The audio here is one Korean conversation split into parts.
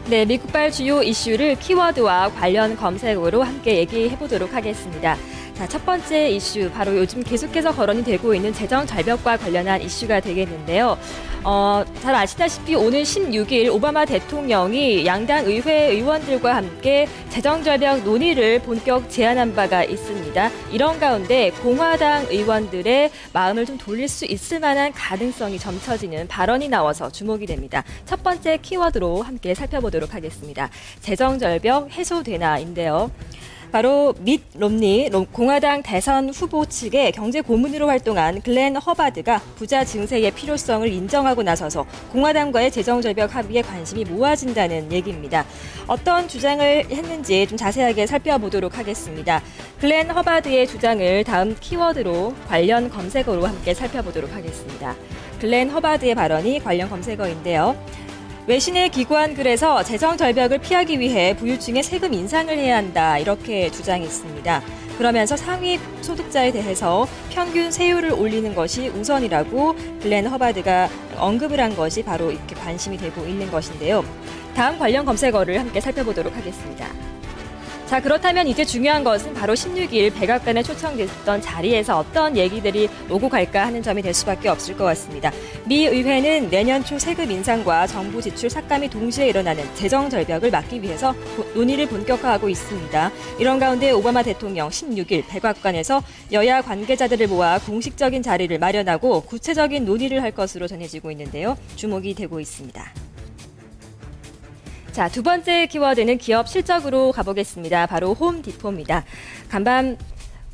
네, 미국발 주요 이슈를 키워드와 관련 검색어로 함께 얘기해 보도록 하겠습니다. 자, 첫 번째 이슈, 바로 요즘 계속해서 거론이 되고 있는 재정 절벽과 관련한 이슈가 되겠는데요. 잘 아시다시피 오늘 16일 오바마 대통령이 양당 의회 의원들과 함께 재정 절벽 논의를 본격 제안한 바가 있습니다. 이런 가운데 공화당 의원들의 마음을 좀 돌릴 수 있을 만한 가능성이 점쳐지는 발언이 나와서 주목이 됩니다. 첫 번째 키워드로 함께 살펴보도록 하겠습니다. 재정 절벽 해소되나인데요. 바로 밋 롬니 공화당 대선 후보 측의 경제 고문으로 활동한 글렌 허바드가 부자 증세의 필요성을 인정하고 나서서 공화당과의 재정 절벽 합의에 관심이 모아진다는 얘기입니다. 어떤 주장을 했는지 좀 자세하게 살펴보도록 하겠습니다. 글렌 허바드의 주장을 다음 키워드로 관련 검색어로 함께 살펴보도록 하겠습니다. 글렌 허바드의 발언이 관련 검색어인데요. 외신에 기고한 글에서 재정 절벽을 피하기 위해 부유층에 세금 인상을 해야 한다, 이렇게 주장했습니다. 그러면서 상위 소득자에 대해서 평균 세율을 올리는 것이 우선이라고 글렌 허바드가 언급을 한 것이 바로 이렇게 관심이 되고 있는 것인데요. 다음 관련 검색어를 함께 살펴보도록 하겠습니다. 자, 그렇다면 이제 중요한 것은 바로 16일 백악관에 초청됐던 자리에서 어떤 얘기들이 오고 갈까 하는 점이 될 수밖에 없을 것 같습니다. 미 의회는 내년 초 세금 인상과 정부 지출 삭감이 동시에 일어나는 재정 절벽을 막기 위해서 논의를 본격화하고 있습니다. 이런 가운데 오바마 대통령 16일 백악관에서 여야 관계자들을 모아 공식적인 자리를 마련하고 구체적인 논의를 할 것으로 전해지고 있는데요. 주목이 되고 있습니다. 자, 두 번째 키워드는 기업 실적으로 가보겠습니다. 바로 홈디포입니다. 간밤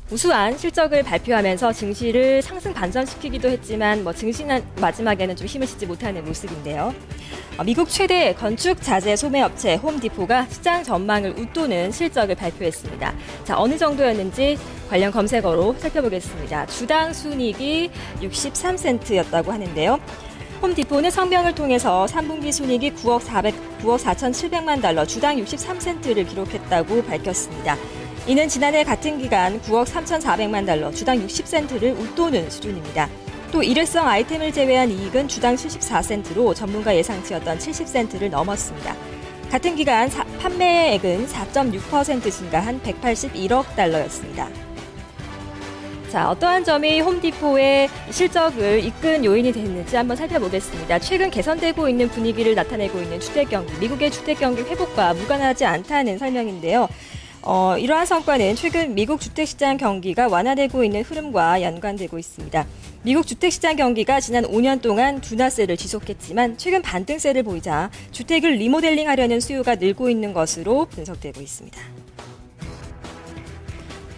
우수한 실적을 발표하면서 증시를 상승 반전시키기도 했지만 증시는 마지막에는 좀 힘을 쓰지 못하는 모습인데요. 미국 최대 건축 자재 소매 업체 홈디포가 시장 전망을 웃도는 실적을 발표했습니다. 자, 어느 정도였는지 관련 검색어로 살펴보겠습니다. 주당 순이익이 63센트였다고 하는데요. 홈디포는 성명을 통해서 3분기 순이익이 9억 4,700만 달러, 주당 63센트를 기록했다고 밝혔습니다. 이는 지난해 같은 기간 9억 3,400만 달러, 주당 60센트를 웃도는 수준입니다. 또 일회성 아이템을 제외한 이익은 주당 74센트로 전문가 예상치였던 70센트를 넘었습니다. 같은 기간 판매액은 4.6% 증가한 181억 달러였습니다. 자, 어떠한 점이 홈디포의 실적을 이끈 요인이 됐는지 한번 살펴보겠습니다. 최근 개선되고 있는 분위기를 나타내고 있는 주택경기, 미국의 주택경기 회복과 무관하지 않다는 설명인데요. 이러한 성과는 최근 미국 주택시장 경기가 완화되고 있는 흐름과 연관되고 있습니다. 미국 주택시장 경기가 지난 5년 동안 둔화세를 지속했지만 최근 반등세를 보이자 주택을 리모델링하려는 수요가 늘고 있는 것으로 분석되고 있습니다.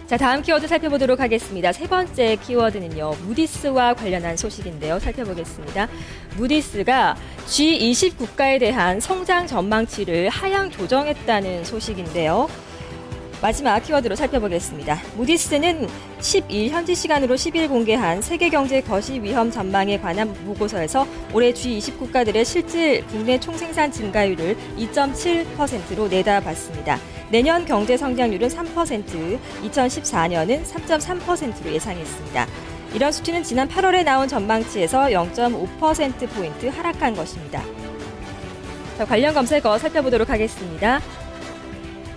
자, 다음 키워드 살펴보도록 하겠습니다. 세 번째 키워드는요, 무디스와 관련한 소식인데요. 살펴보겠습니다. 무디스가 G20 국가에 대한 성장 전망치를 하향 조정했다는 소식인데요. 마지막 키워드로 살펴보겠습니다. 무디스는 10일 현지 시간으로 10일 공개한 세계경제 거시 위험 전망에 관한 보고서에서 올해 G20 국가들의 실질 국내 총생산 증가율을 2.7%로 내다봤습니다. 내년 경제 성장률은 3%, 2014년은 3.3%로 예상했습니다. 이런 수치는 지난 8월에 나온 전망치에서 0.5%포인트 하락한 것입니다. 자, 관련 검색어 살펴보도록 하겠습니다.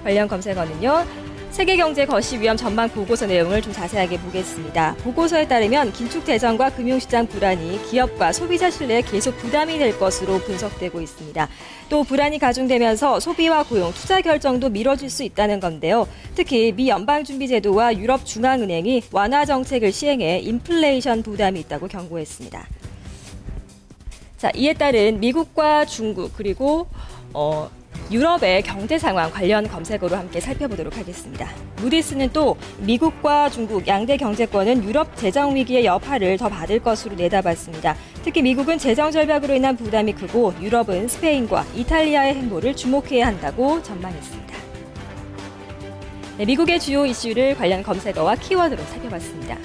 관련 검색어는요, 세계경제 거시 위험 전망 보고서 내용을 좀 자세하게 보겠습니다. 보고서에 따르면 긴축 재정과 금융시장 불안이 기업과 소비자 신뢰에 계속 부담이 될 것으로 분석되고 있습니다. 또 불안이 가중되면서 소비와 고용, 투자 결정도 미뤄질 수 있다는 건데요. 특히 미 연방준비제도와 유럽 중앙은행이 완화 정책을 시행해 인플레이션 부담이 있다고 경고했습니다. 자, 이에 따른 미국과 중국 그리고 유럽의 경제 상황 관련 검색어로 함께 살펴보도록 하겠습니다. 무디스는 또 미국과 중국 양대 경제권은 유럽 재정 위기의 여파를 더 받을 것으로 내다봤습니다. 특히 미국은 재정 절벽으로 인한 부담이 크고 유럽은 스페인과 이탈리아의 행보를 주목해야 한다고 전망했습니다. 네, 미국의 주요 이슈를 관련 검색어와 키워드로 살펴봤습니다.